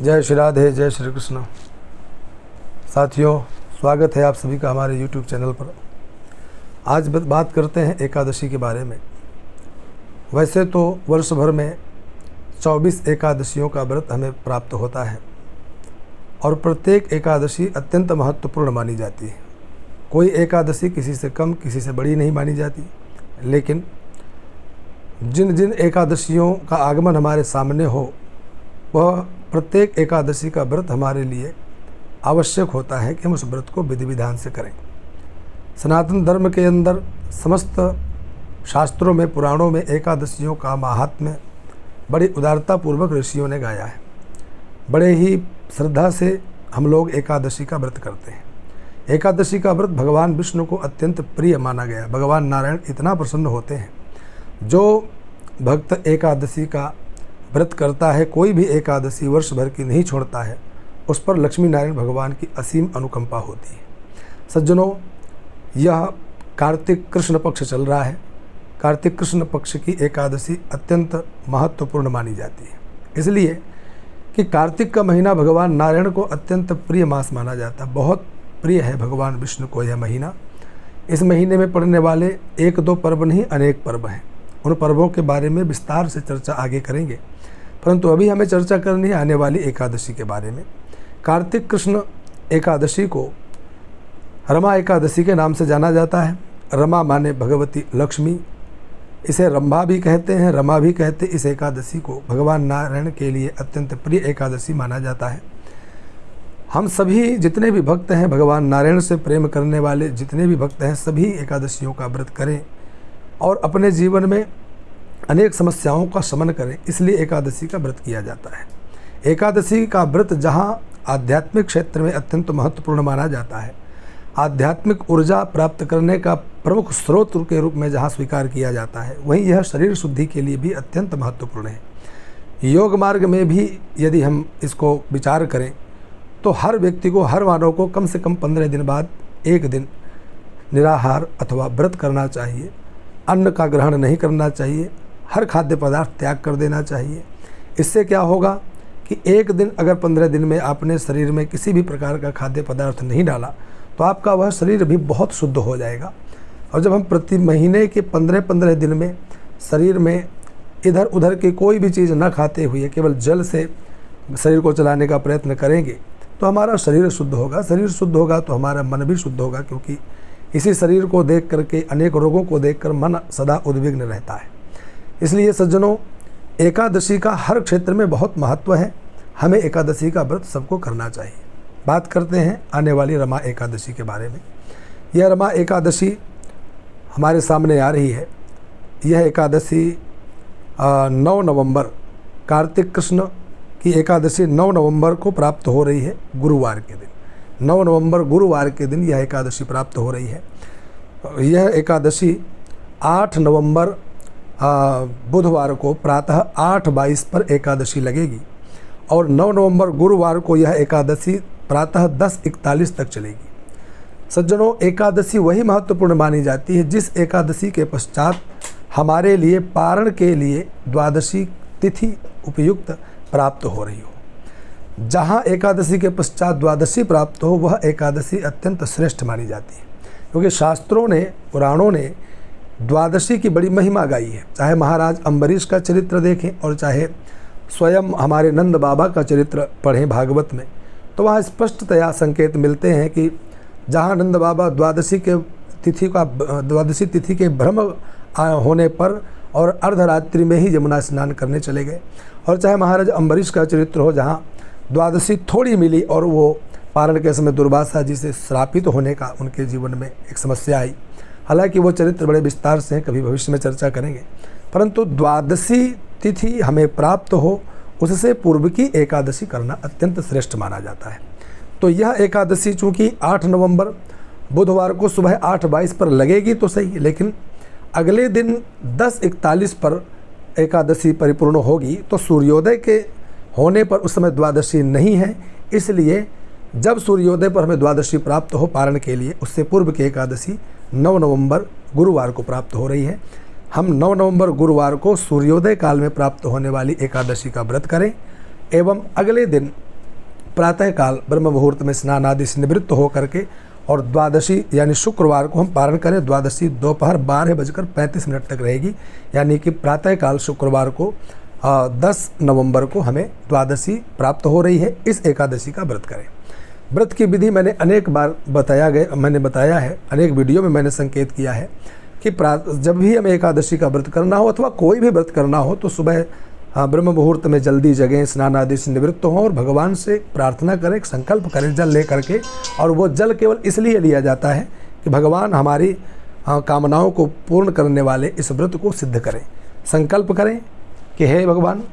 जय श्री राधे, जय श्री कृष्ण। साथियों, स्वागत है आप सभी का हमारे YouTube चैनल पर। आज बात करते हैं एकादशी के बारे में। वैसे तो वर्ष भर में 24 एकादशियों का व्रत हमें प्राप्त होता है और प्रत्येक एकादशी अत्यंत महत्वपूर्ण मानी जाती है। कोई एकादशी किसी से कम, किसी से बड़ी नहीं मानी जाती। लेकिन जिन जिन एकादशियों का आगमन हमारे सामने हो, वह प्रत्येक एकादशी का व्रत हमारे लिए आवश्यक होता है कि हम उस व्रत को विधि विधान से करें। सनातन धर्म के अंदर समस्त शास्त्रों में, पुराणों में एकादशियों का महात्म्य बड़ी उदारतापूर्वक ऋषियों ने गाया है। बड़े ही श्रद्धा से हम लोग एकादशी का व्रत करते हैं। एकादशी का व्रत भगवान विष्णु को अत्यंत प्रिय माना गया। भगवान नारायण इतना प्रसन्न होते हैं। जो भक्त एकादशी का व्रत करता है, कोई भी एकादशी वर्ष भर की नहीं छोड़ता है, उस पर लक्ष्मी नारायण भगवान की असीम अनुकंपा होती है। सज्जनों, यह कार्तिक कृष्ण पक्ष चल रहा है। कार्तिक कृष्ण पक्ष की एकादशी अत्यंत महत्वपूर्ण मानी जाती है, इसलिए कि कार्तिक का महीना भगवान नारायण को अत्यंत प्रिय मास माना जाता है। बहुत प्रिय है भगवान विष्णु को यह महीना। इस महीने में पड़ने वाले एक दो पर्व नहीं, अनेक पर्व हैं। उन पर्वों के बारे में विस्तार से चर्चा आगे करेंगे, परंतु अभी हमें चर्चा करनी है आने वाली एकादशी के बारे में। कार्तिक कृष्ण एकादशी को रमा एकादशी के नाम से जाना जाता है। रमा माने भगवती लक्ष्मी, इसे रंभा भी कहते हैं, रमा भी कहते हैं। इस एकादशी को भगवान नारायण के लिए अत्यंत प्रिय एकादशी माना जाता है। हम सभी जितने भी भक्त हैं, भगवान नारायण से प्रेम करने वाले जितने भी भक्त हैं, सभी एकादशियों का व्रत करें और अपने जीवन में अनेक समस्याओं का शमन करें। इसलिए एकादशी का व्रत किया जाता है। एकादशी का व्रत जहाँ आध्यात्मिक क्षेत्र में अत्यंत महत्वपूर्ण माना जाता है, आध्यात्मिक ऊर्जा प्राप्त करने का प्रमुख स्रोत के रूप में जहाँ स्वीकार किया जाता है, वहीं यह शरीर शुद्धि के लिए भी अत्यंत महत्वपूर्ण है। योग मार्ग में भी यदि हम इसको विचार करें तो हर व्यक्ति को, हर मानव को कम से कम 15 दिन बाद एक दिन निराहार अथवा व्रत करना चाहिए। अन्न का ग्रहण नहीं करना चाहिए, हर खाद्य पदार्थ त्याग कर देना चाहिए। इससे क्या होगा कि एक दिन अगर 15 दिन में आपने शरीर में किसी भी प्रकार का खाद्य पदार्थ नहीं डाला तो आपका वह शरीर भी बहुत शुद्ध हो जाएगा। और जब हम प्रति महीने के 15-15 दिन में शरीर में इधर उधर की कोई भी चीज़ न खाते हुए केवल जल से शरीर को चलाने का प्रयत्न करेंगे तो हमारा शरीर शुद्ध होगा। शरीर शुद्ध होगा तो हमारा मन भी शुद्ध होगा, क्योंकि इसी शरीर को देख करके, अनेक रोगों को देखकर मन सदा उद्विग्न रहता है। इसलिए सज्जनों, एकादशी का हर क्षेत्र में बहुत महत्व है। हमें एकादशी का व्रत सबको करना चाहिए। बात करते हैं आने वाली रमा एकादशी के बारे में। यह रमा एकादशी हमारे सामने आ रही है। यह एकादशी 9 नवंबर, कार्तिक कृष्ण की एकादशी 9 नवंबर को प्राप्त हो रही है, गुरुवार के दिन। 9 नवंबर गुरुवार के दिन यह एकादशी प्राप्त हो रही है। यह एकादशी 8 नवंबर बुधवार को प्रातः 8:22 पर एकादशी लगेगी और 9 नवंबर गुरुवार को यह एकादशी प्रातः 10:41 तक चलेगी। सज्जनों, एकादशी वही महत्वपूर्ण मानी जाती है जिस एकादशी के पश्चात हमारे लिए पारण के लिए द्वादशी तिथि उपयुक्त प्राप्त हो रही हो। जहाँ एकादशी के पश्चात द्वादशी प्राप्त हो, वह एकादशी अत्यंत श्रेष्ठ मानी जाती है, क्योंकि शास्त्रों ने, पुराणों ने द्वादशी की बड़ी महिमा गाई है। चाहे महाराज अम्बरीश का चरित्र देखें और चाहे स्वयं हमारे नंद बाबा का चरित्र पढ़ें भागवत में, तो वहाँ स्पष्टतया संकेत मिलते हैं कि जहाँ नंद बाबा द्वादशी तिथि के भ्रम होने पर और अर्धरात्रि में ही यमुना स्नान करने चले गए, और चाहे महाराज अम्बरीश का चरित्र हो जहाँ द्वादशी थोड़ी मिली और वो पारण के समय दुर्वासा जी से श्रापित होने का उनके जीवन में एक समस्या आई। हालांकि वो चरित्र बड़े विस्तार से हैं, कभी भविष्य में चर्चा करेंगे। परंतु द्वादशी तिथि हमें प्राप्त हो, उससे पूर्व की एकादशी करना अत्यंत श्रेष्ठ माना जाता है। तो यह एकादशी चूँकि 8 नवंबर बुधवार को सुबह 8:22 पर लगेगी तो सही, लेकिन अगले दिन 10:41 पर एकादशी परिपूर्ण होगी। तो सूर्योदय के होने पर उस समय द्वादशी नहीं है, इसलिए जब सूर्योदय पर हमें द्वादशी प्राप्त हो पारण के लिए, उससे पूर्व की एकादशी 9 नवंबर गुरुवार को प्राप्त हो रही है। हम 9 नवंबर गुरुवार को सूर्योदय काल में प्राप्त होने वाली एकादशी का व्रत करें एवं अगले दिन प्रातःकाल ब्रह्म मुहूर्त में स्नान आदि से निवृत्त होकर के और द्वादशी यानी शुक्रवार को हम पारण करें। द्वादशी दोपहर 12:35 तक रहेगी, यानी कि प्रातःकाल शुक्रवार को 10 नवंबर को हमें द्वादशी प्राप्त हो रही है। इस एकादशी का व्रत करें। व्रत की विधि मैंने अनेक बार बताया है, अनेक वीडियो में मैंने संकेत किया है कि जब भी हमें एकादशी का व्रत करना हो अथवा कोई भी व्रत करना हो तो सुबह ब्रह्म मुहूर्त में जल्दी जगें, स्नान आदि से निवृत्त हों और भगवान से प्रार्थना करें, संकल्प करें जल ले करके। और वो जल केवल इसलिए लिया जाता है कि भगवान हमारी कामनाओं को पूर्ण करने वाले इस व्रत को सिद्ध करें। संकल्प करें कि हे भगवान,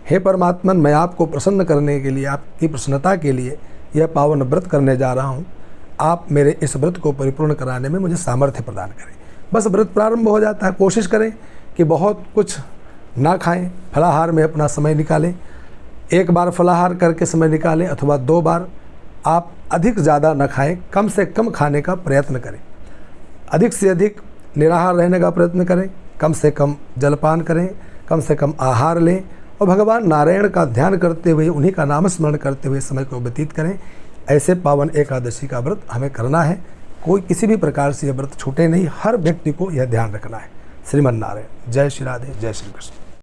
हे परमात्मन, मैं आपको प्रसन्न करने के लिए, आपकी प्रसन्नता के लिए यह पावन व्रत करने जा रहा हूँ। आप मेरे इस व्रत को परिपूर्ण कराने में मुझे सामर्थ्य प्रदान करें। बस व्रत प्रारंभ हो जाता है। कोशिश करें कि बहुत कुछ ना खाएं, फलाहार में अपना समय निकालें। एक बार फलाहार करके समय निकालें अथवा 2 बार। आप अधिक ज़्यादा न खाएं, कम से कम खाने का प्रयत्न करें। अधिक से अधिक निराहार रहने का प्रयत्न करें, कम से कम जलपान करें, कम से कम आहार लें और भगवान नारायण का ध्यान करते हुए, उन्हीं का नाम स्मरण करते हुए समय को व्यतीत करें। ऐसे पावन एकादशी का व्रत हमें करना है। कोई किसी भी प्रकार से यह व्रत छूटे नहीं, हर व्यक्ति को यह ध्यान रखना है। श्रीमन नारायण। जय श्री राधे, जय श्री कृष्ण।